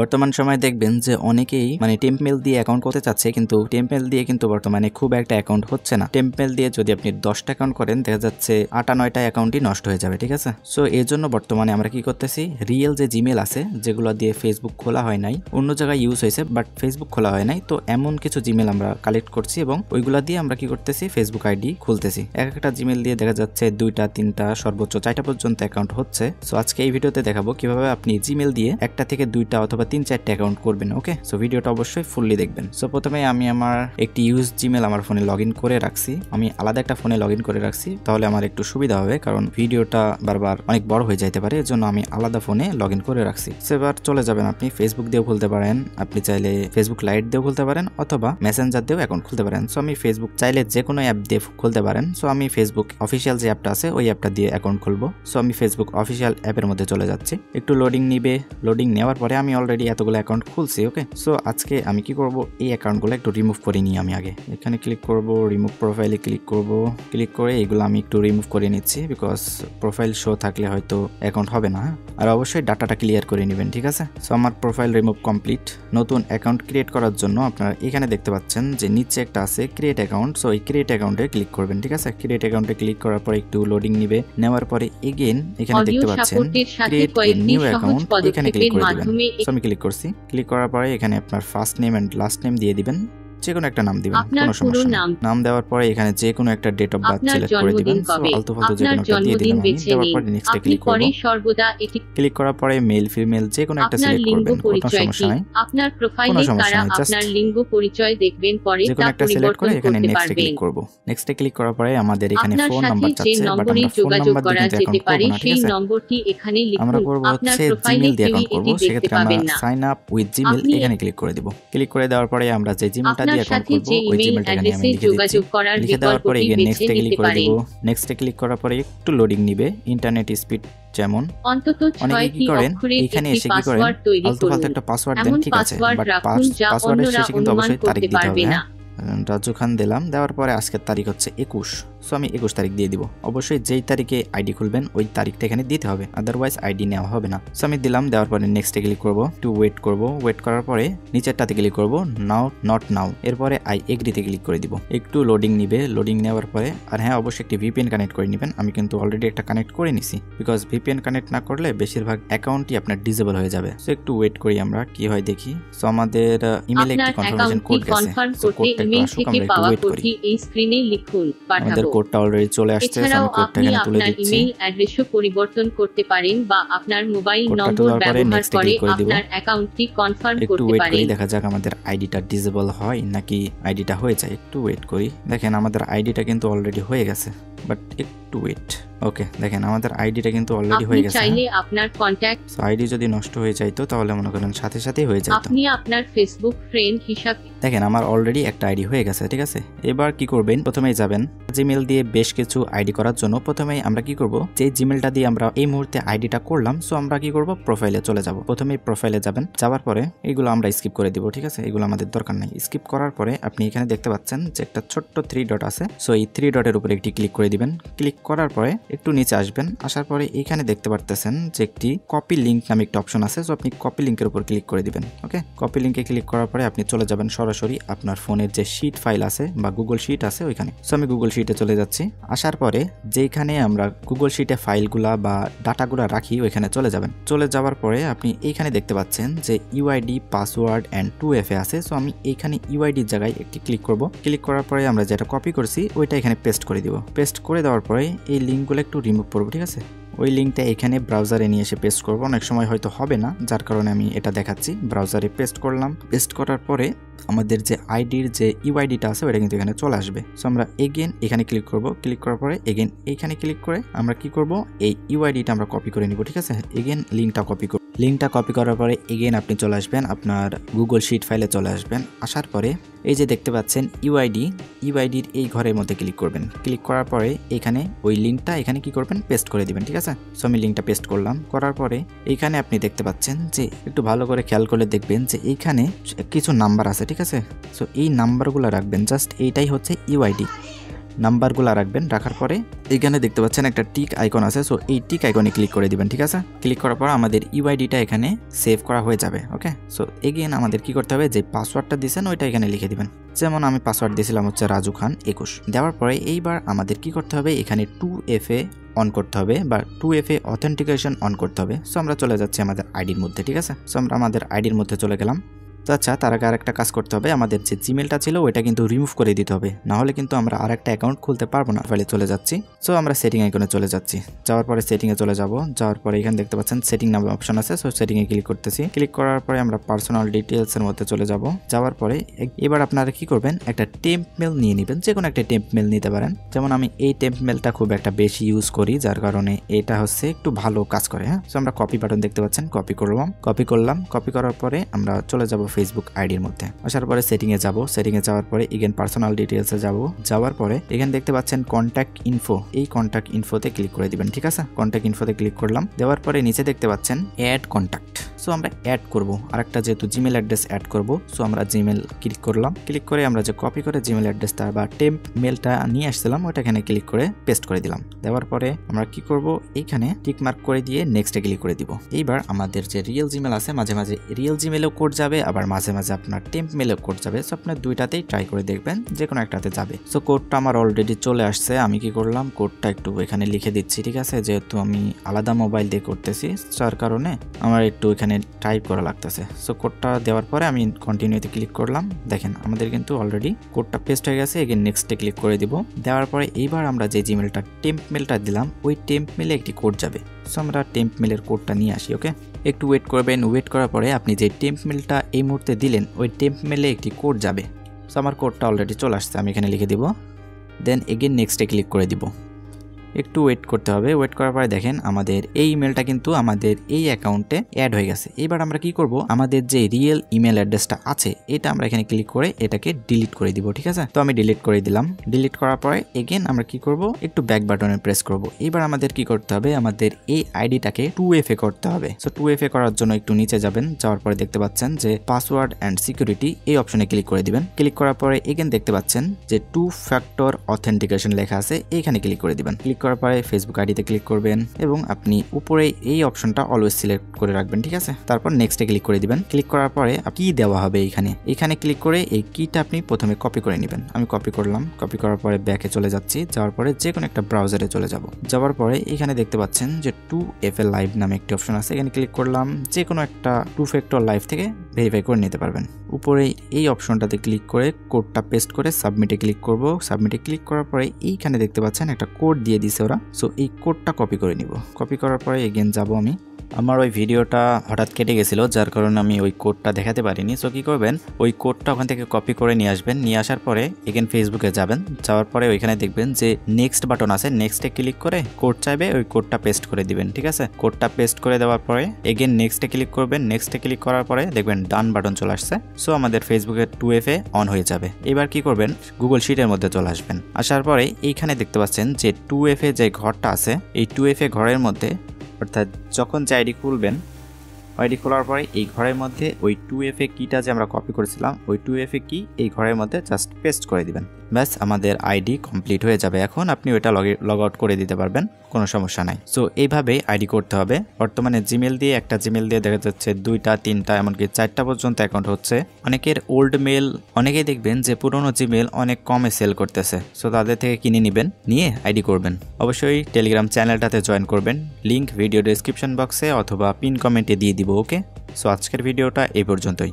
বর্তমান সময়ে দেখবেন যে অনেকেই মানে টেম্পমেল দিয়ে অ্যাকাউন্ট করতে চাচ্ছে, কিন্তু টেম্পমেল দিয়ে কিন্তু বর্তমানে খুব একটা অ্যাকাউন্ট হচ্ছে না। টেম্পমেল দিয়ে যদি আপনি 10টা অ্যাকাউন্ট করেন, দেখা যাচ্ছে 8-9টা অ্যাকাউন্টই নষ্ট হয়ে যাবে, ঠিক আছে। সো এর জন্য বর্তমানে আমরা কি করতেছি, রিয়েল যে জিমেল আছে যেগুলো দিয়ে ফেসবুক খোলা হয় নাই, অন্য জায়গায় ইউজ হয়েছে বাট ফেসবুক খোলা হয় নাই, তো এমন কিছু জিমেল আমরা কালেক্ট করছি এবং ওইগুলা দিয়ে আমরা কি করতেছি, ফেসবুক আইডি খুলতেছি। একটা জিমেল দিয়ে দেখা যাচ্ছে 2টা 3টা সর্বোচ্চ 4টা পর্যন্ত অ্যাকাউন্ট হচ্ছে। সো আজকে এই ভিডিওতে দেখাবো কিভাবে আপনি জিমেল দিয়ে 1টা থেকে 2টা অথবা 3-4টা অ্যাকাউন্ট করবেন। ওকে, সো ভিডিওটা অবশ্যই ফুললি দেখবেন। সো প্রথমে আমি আমার একটি ইউজ জিমেল আমার ফোনে লগ ইন করে রাখছি, আমি আলাদা একটা ফোনে লগ ইন করে রাখছি, তাহলে আমার একটু সুবিধা হবে, কারণ ভিডিওটা বারবার অনেক বড় হয়ে যাইতে পারে, এর জন্য আমি আলাদা ফোনে লগ ইন করে রাখছি। এবার চলে যাবেন, আপনি ফেসবুক দিয়েও খুলতে পারেন, আপনি চাইলে ফেসবুক লাইট দিয়েও খুলতে পারেন, অথবা মেসেঞ্জার দিয়েও অ্যাকাউন্ট খুলতে পারেন। সো আমি ফেসবুক চাইলে যে কোনো অ্যাপ দিয়ে খুলতে পারেন। সো আমি ফেসবুক অফিসিয়াল যে অ্যাপটা আছে ওই অ্যাপটা দিয়ে অ্যাকাউন্ট খুলবো। সো আমি ফেসবুক অফিসিয়াল অ্যাপের মধ্যে চলে যাচ্ছি, একটু লোডিং নিবে। লোডিং নেওয়ার পরে আমি অলরেডি এতগুলো অ্যাকাউন্ট খুলছি। ওকে, সো আজকে আমি কি করব, এই অ্যাকাউন্টগুলো একটু রিমুভ করে নিই। আমি আগে এখানে ক্লিক করব, রিমুভ প্রোফাইলে ক্লিক করব, ক্লিক করে এগুলো আমি একটু রিমুভ করে নিচ্ছি, বিকজ প্রোফাইল শো থাকলে হয়তো অ্যাকাউন্ট হবে না। আর অবশ্যই ডাটাটা ক্লিয়ার করে নেবেন, ঠিক আছে। সো আমার প্রোফাইল রিমুভ কমপ্লিট। নতুন অ্যাকাউন্ট ক্রিয়েট করার জন্য আপনারা এখানে দেখতে পাচ্ছেন যে নিচে একটা আছে ক্রিয়েট অ্যাকাউন্ট। সো এই ক্রিয়েট অ্যাকাউন্টে ক্লিক করবেন, ঠিক আছে। ক্রিয়েট অ্যাকাউন্টে ক্লিক করার পরে একটু লোডিং নিবে, নেওয়ার পরে এগেইন এখানে দেখতে পাচ্ছেন ক্রিয়েট এ নিউ অ্যাকাউন্ট, এখানে ক্লিক করে দিবেন। সো আমি ক্লিক করছি, ক্লিক করার পরে এখানে আপনার first name and last name দিয়ে দিবেন, যে কোনো একটা নাম দিবেন, কোনো সমস্যা নেই। নাম দেওয়ার পরে এখানে যে কোনো একটা ডেট অফ বার্থ সিলেক্ট করে দিবেন। সো আলতু ফালতু যে কোনো একটা দিয়ে দিলাম। দেওয়ার পরে নেক্সটে ক্লিক করব। ক্লিক করার পরে মেল ফিমেল যে কোনো একটা সিলেক্ট করবেন, কোনো সমস্যা নাই। আপনার প্রোফাইলে কারা আপনার লিঙ্গ পরিচয় দেখবেন, পরে তা পরিবর্তন করতে পারবেন। ক্লিক করব। নেক্সটে ক্লিক করার পরে আমাদের এখানে ফোন নাম্বার চাচ্ছে, বাট আমরা ফোন যোগাযোগ নাম্বার করা দিয়ে যেতে পারে, অ্যাকাউন্ট করব না, ঠিক সেই আছে। নম্বরটি এখানে লিখুন। আমরা করব হচ্ছে জিমেল দিয়ে অ্যাকাউন্ট করব, সেক্ষেত্রে আমরা সাইন আপ উইথ জিমেল এখানে ক্লিক করে দিব। ক্লিক করে দেওয়ার পরে আমরা যে জিমেলটা দিয়ে অ্যাকাউন্ট করব ওই জিমেলটা এখানে আমি লিখে দিচ্ছি। লিখে দেওয়ার পরে নেক্সটে ক্লিক করে দিব। নেক্সটে ক্লিক করার পরে একটু লোডিং নিবে, ইন্টারনেট স্পিড যেমন অন্তত 6টি অক্ষরের এখানে একটি এসে কি করেন, পাসওয়ার্ড তৈরি আলতু করুন। ফালতু একটা পাসওয়ার্ড দেন, এমন ঠিক আছে, পাসওয়ার্ড বাট রাখুন যা পাসওয়ার্ডের অন্যরা শেষে কিন্তু অনুমান অবশ্যই তারিখ করতে দিতে পারবে হবে। না। রাজু খান দিলাম, দেওয়ার পরে আজকের তারিখ হচ্ছে 21। সো আমি 21 তারিখ দিয়ে দিব। অবশ্যই যেই তারিখে আইডি খুলবেন ওই তারিখটা এখানে দিতে হবে, আদারওয়াইজ আইডি নেওয়া হবে না। সো আমি দিলাম, দেওয়ার পরে নেক্সটে ক্লিক করব, একটু ওয়েট করব। ওয়েট করার পরে নিচেরটাতে ক্লিক করব, নাও নট নাও, এরপরে আই এগ্রিতে ক্লিক করে দিব। একটু লোডিং নিবে, লোডিং নেওয়ার পরে আর হ্যাঁ অবশ্যই একটি ভিপিএন কানেক্ট করে নেবেন। আমি কিন্তু অলরেডি একটা কানেক্ট করে নিছি, বিকজ ভিপিএন কানেক্ট না করলে বেশিরভাগ অ্যাকাউন্টই আপনার ডিসেবল হয়ে যাবে। সো একটু ওয়েট করি, আমরা কি হয় দেখি। সো আমাদের ইমেইলে একটি কনফার্মেশন কোড গেছে, সো কোডটা একটু আসুক, আমরা একটু ওয়েট করি। এই স্ক্রিনে লিখুন আমাদের কোডটা অলরেডি চলে আসছে। এছাড়াও আপনি আপনার ইমেইল অ্যাড্রেসও পরিবর্তন করতে পারেন বা আপনার মোবাইল নম্বর ব্যবহার করে আপনার অ্যাকাউন্টটি কনফার্ম করতে পারেন। একটু ওয়েট করি, দেখা যাক আমাদের আইডিটা ডিসেবল হয় নাকি আইডিটা হয়ে যায়। একটু ওয়েট করি। দেখেন আমাদের আইডিটা কিন্তু অলরেডি হয়ে গেছে, বাট একটু ওয়েট। ওকে, দেখেন আমাদের আইডিটা কিন্তু অলরেডি হয়ে গেছে। চাইলে আপনার কন্টাক্ট আইডি যদি নষ্ট হয়ে যাইতো তাহলে মনে করেন সাথে সাথেই হয়ে যাইতো। আপনি আপনার ফেসবুক ফ্রেন্ড হিসাবে দেখেন আমার অলরেডি একটা আইডি হয়ে গেছে, ঠিক আছে। এবার কি করবেন, প্রথমেই যাবেন জিমেল দিয়ে বেশ কিছু আইডি করার জন্য। প্রথমেই আমরা কি করব, যে জিমেলটা দিয়ে আমরা এই মুহূর্তে আইডিটা করলাম, সো আমরা কি করব, প্রোফাইলে চলে যাব। প্রথমেই প্রোফাইলে যাবেন, যাওয়ার পরে এগুলো আমরা স্কিপ করে দিব, ঠিক আছে। এগুলো আমাদের দরকার নাই। স্কিপ করার পরে আপনি এখানে দেখতে পাচ্ছেন যে একটা ছোট্ট 3 ডট আছে। সো এই 3 ডটের উপরে একটি ক্লিক করে দিবেন। ক্লিক করার পরে একটু নিচে আসবেন, আসার পরে এখানে দেখতে পারতেছেন যে একটি কপি লিঙ্ক নামে একটা অপশন আছে। সো আপনি কপি লিঙ্কের উপর ক্লিক করে দিবেন। ওকে, কপি লিঙ্কে ক্লিক করার পরে আপনি চলে যাবেন সরাসরি আপনার ফোনের যে শিট ফাইল আছে বা গুগল শিট আছে ওইখানে। সো আমি গুগল শিটে চলে যাচ্ছি। আসার পরে যেখানে আমরা গুগল শিটে ফাইলগুলা বা ডাটাগুলা রাখি ওইখানে চলে যাবেন। চলে যাওয়ার পরে আপনি এইখানে দেখতে পাচ্ছেন যে ইউআইডি পাসওয়ার্ড এন্ড 2FA আছে। সো আমি এইখানে ইউআইডির জায়গায় একটি ক্লিক করব। ক্লিক করার পরে আমরা যেটা কপি করছি ওইটা এখানে পেস্ট করে দিব। পেস্ট করে দেওয়ার পরে এই লিঙ্কগুলো একটু রিমুভ করব, ঠিক আছে। ওই লিঙ্কটা এখানে ব্রাউজারে নিয়ে এসে পেস্ট করব। অনেক সময় হয়তো হবে না, যার কারণে আমি এটা দেখাচ্ছি। ব্রাউজারে পেস্ট করলাম। পেস্ট করার পরে আমাদের যে আইডির যে ইউআইডিটা আছে ওটা কিন্তু এখানে চলে আসবে। সো আমরা এগেন এখানে ক্লিক করব। ক্লিক করার পরে এগেন এইখানে ক্লিক করে আমরা কি করব, এই ইউআইডিটা আমরা কপি করে নিব, ঠিক আছে। এগেন লিঙ্কটা কপি করব। লিঙ্কটা কপি করার পরে এগেন আপনি চলে আসবেন আপনার গুগল শিট ফাইলে চলে আসবেন। আসার পরে এই যে দেখতে পাচ্ছেন ইউআইডির এই ঘরের মধ্যে ক্লিক করবেন। ক্লিক করার পরে এখানে ওই লিঙ্কটা এখানে কি করবেন, পেস্ট করে দিবেন, ঠিক আছে। সো আমি লিঙ্কটা পেস্ট করলাম। করার পরে এইখানে আপনি দেখতে পাচ্ছেন যে একটু ভালো করে খেয়াল করলে দেখবেন যে এইখানে কিছু নাম্বার আছে, ঠিক আছে। সো এই নাম্বারগুলো রাখবেন, জাস্ট এইটাই হচ্ছে ইউআইডি। নাম্বারগুলো রাখবেন। রাখার পরে এখানে দেখতে পাচ্ছেন একটা টিক আইকন আছে, সো এই টিক আইকনে ক্লিক করে দিবেন। ঠিক আছে, ক্লিক করার পর আমাদের ইউআইডিটা এখানে সেভ করা হয়ে যাবে। ওকে, সো এগেইন আমাদের কি করতে হবে, যে পাসওয়ার্ডটা দিয়েছেন ওইটা এখানে লিখে দিবেন। যেমন আমি পাসওয়ার্ড দিয়েছিলাম হচ্ছে রাজু খান 21। দেওয়ার পরে এইবার আমাদের কি করতে হবে, এখানে 2FA অন করতে হবে বা 2FA অথেন্টিকেশন অন করতে হবে। সো আমরা চলে যাচ্ছি আমাদের আইডির মধ্যে। ঠিক আছে, সো আমরা আমাদের আইডির মধ্যে চলে গেলাম। তো আচ্ছা, তার আগে আরেকটা কাজ করতে হবে, আমাদের যে জিমেলটা ছিল ওইটা কিন্তু রিমুভ করে দিতে হবে, না হলে কিন্তু আমরা আরেকটা অ্যাকাউন্ট খুলতে পারবো না। ফাইলে চলে যাচ্ছি। সো আমরা সেটিং আইকনে চলে যাচ্ছি। যাওয়ার পরে সেটিংয়ে চলে যাব। যাওয়ার পরে এখানে দেখতে পাচ্ছেন সেটিং নামে অপশন আছে, সো সেটিংয়ে ক্লিক করতেছি। ক্লিক করার পরে আমরা পার্সোনাল ডিটেলসের মধ্যে চলে যাব। যাওয়ার পরে এবার আপনারা কি করবেন, একটা টেম্প মেল নিয়ে নেবেন। যে কোনো একটা টেম্প মেল নিতে পারেন। যেমন আমি এই টেম্প মেলটা খুব একটা বেশি ইউজ করি, যার কারণে এটা হচ্ছে একটু ভালো কাজ করে। হ্যাঁ, সো আমরা কপি বাটন দেখতে পাচ্ছেন, কপি করলাম। কপি করার পরে আমরা চলে যাব ফেসবুক আইডির মধ্যে। আসার পরে সেটিংয়ে যাব। সেটিংয়ে যাওয়ার পরে এগেন পার্সোনাল ডিটেলসে যাব। যাওয়ার পরে এখানে দেখতে পাচ্ছেন কন্ট্যাক্ট ইনফো, এই কন্ট্যাক্ট ইনফোতে ক্লিক করে দিবেন। ঠিক আছে, কন্ট্যাক্ট ইনফোতে ক্লিক করলাম। দেওয়ার পরে নিচে দেখতে পাচ্ছেন অ্যাড কন্ট্যাক্ট। সো আমরা অ্যাড করব আরেকটা, যেহেতু জিমেল অ্যাড্রেস অ্যাড করব। সো আমরা জিমেল ক্লিক করলাম। ক্লিক করে আমরা যে কপি করে জিমেল অ্যাড্রেসটা বা টেম্প মেলটা নিয়ে আসছিলাম ওইটা এখানে ক্লিক করে পেস্ট করে দিলাম। দেওয়ার পরে আমরা কি করব, এইখানে টিক মার্ক করে দিয়ে নেক্সটে ক্লিক করে দিব। এইবার আমাদের যে রিয়েল জিমেল আছে, মাঝে মাঝে রিয়েল জিমেলেও কোড যাবে, আবার মাঝে মাঝে আপনার টেম্প মেলেও কোড যাবে। সো আপনার দুইটাতেই ট্রাই করে দেখবেন, যে কোনো একটাতে যাবে। সো কোডটা আমার অলরেডি চলে আসছে। আমি কি করলাম, কোডটা একটু এখানে লিখে দিচ্ছি। ঠিক আছে, যেহেতু আমি আলাদা মোবাইল দিয়ে করতেছি যার কারণে আমার একটু এখানে টাইপ করা লাগতেছে। সো কোডটা দেওয়ার পরে আমি কন্টিনিউতে ক্লিক করলাম। দেখেন আমাদের কিন্তু অলরেডি কোডটা পেস্ট হয়ে গেছে। এগেন নেক্সটে ক্লিক করে দিব। দেওয়ার পরে এইবার আমরা যে জিমেলটা টেম্প মেলটা দিলাম ওই টেম্প মেলে একটি কোড যাবে। সো আমরা টেম্প মেলের কোডটা নিয়ে আসি। ওকে, একটু ওয়েট করবেন। ওয়েট করার পরে আপনি যে টেম্প মেলটা এই মুহূর্তে দিলেন ওই টেম্প মেলে একটি কোড যাবে। সো আমার কোডটা অলরেডি চলে আসছে, আমি এখানে লিখে দিব। দেন এগেন নেক্সটে ক্লিক করে দিব। একটু ওয়েট করতে হবে। ওয়েট করার পরে দেখেন আমাদের এই ইমেলটা কিন্তু আমাদের এই অ্যাকাউন্টে অ্যাড হয়ে গেছে। এবার আমরা কি করব, আমাদের যে রিয়েল ইমেল অ্যাড্রেসটা আছে এটা আমরা এখানে ক্লিক করে এটাকে ডিলিট করে দিব। ঠিক আছে, তো আমি ডিলিট করে দিলাম। ডিলিট করার পরে এগেন আমরা কি করব, একটু ব্যাক বাটনে প্রেস করব। এবার আমাদের কি করতে হবে, আমাদের এই আইডিটাকে 2FA করতে হবে। সো 2FA করার জন্য একটু নিচে যাবেন। যাওয়ার পরে দেখতে পাচ্ছেন যে পাসওয়ার্ড অ্যান্ড সিকিউরিটি, এই অপশনে ক্লিক করে দিবেন। ক্লিক করার পরে এগেন দেখতে পাচ্ছেন যে 2 ফ্যাক্টর অথেন্টিকেশন লেখা আছে, এইখানে ক্লিক করে দিবেন। ক্লিক করার পরে ফেসবুক আইডিতে ক্লিক করবেন এবং আপনি উপরে এই অপশনটা অলওয়েজ সিলেক্ট করে রাখবেন। ঠিক আছে, তারপর নেক্সটে ক্লিক করে দিবেন। ক্লিক করার পরে কি দেওয়া হবে এখানে ক্লিক করে এই কিটা আপনি প্রথমে কপি করে নেবেন। আমি কপি করলাম। কপি করার পরে ব্যাকে চলে যাচ্ছি। যাওয়ার পরে যে কোনো একটা ব্রাউজারে চলে যাব। যাওয়ার পরে এখানে দেখতে পাচ্ছেন যে 2FA লাইভ নামে একটি অপশন আছে, এখানে ক্লিক করলাম। যে কোনো একটা 2 ফ্যাক্টর লাইভ থেকে ভেরিফাই করে নিতে পারবেন। উপরে এই অপশনটাতে ক্লিক করে কোডটা পেস্ট করে সাবমিটে ক্লিক করব। সাবমিটে ক্লিক করার পরে এইখানে দেখতে পাচ্ছেন একটা কোড দিয়ে দিছে ওরা। সো এই কোডটা কপি করে নিব। কপি করার পরে এগেন যাব আমি। আমার ওই ভিডিওটা হঠাৎ কেটে গেছিলো, যার কারণে আমি ওই কোডটা দেখাতে পারিনি। সো কী করবেন, ওই কোডটা ওখান থেকে কপি করে নিয়ে আসবেন। নিয়ে আসার পরে এগেন ফেসবুকে যাবেন। যাওয়ার পরে ওইখানে দেখবেন যে নেক্সট বাটন আছে, নেক্সটে ক্লিক করে কোড চাইবে, ওই কোডটা পেস্ট করে দিবেন। ঠিক আছে, কোডটা পেস্ট করে দেওয়ার পরে এগেন নেক্সটে ক্লিক করবেন। নেক্সটে ক্লিক করার পরে দেখবেন ডান বাটন চলে আসছে। সো আমাদের ফেসবুকের 2FA অন হয়ে যাবে। এবার কি করবেন, গুগল শিটের মধ্যে চলে আসবেন। আসার পরে এইখানে দেখতে পাচ্ছেন যে 2FA যে ঘরটা আছে, এই 2FA ঘরের মধ্যে, অর্থাৎ যখন যে আইডি খুলবেন, আইডি খোলার পরে এই ঘরের মধ্যে ওই 2FA কিটা যে আমরা কপি করেছিলাম ওই 2FA কি এই ঘরের মধ্যে জাস্ট পেস্ট করে দিবেন। ব্যাস আমাদের আইডি কমপ্লিট হয়ে যাবে। এখন আপনি ওইটা লগ আউট করে দিতে পারবেন, কোনো সমস্যা নাই। সো এইভাবেই আইডি করতে হবে। বর্তমানে জিমেল দিয়ে, একটা জিমেল দিয়ে দেখা যাচ্ছে 2টা 3টা এমনকি 4টা পর্যন্ত অ্যাকাউন্ট হচ্ছে। অনেকের ওল্ড মেল, অনেকেই দেখবেন যে পুরনো জিমেল অনেক কমে সেল করতেছে। সো তাদের থেকে কিনে নেবেন, নিয়ে আইডি করবেন। অবশ্যই টেলিগ্রাম চ্যানেলটাতে জয়েন করবেন। লিঙ্ক ভিডিও ডেসক্রিপশন বক্সে অথবা পিন কমেন্টে দিয়ে দিব। ওকে, সো আজকের ভিডিওটা এই পর্যন্তই।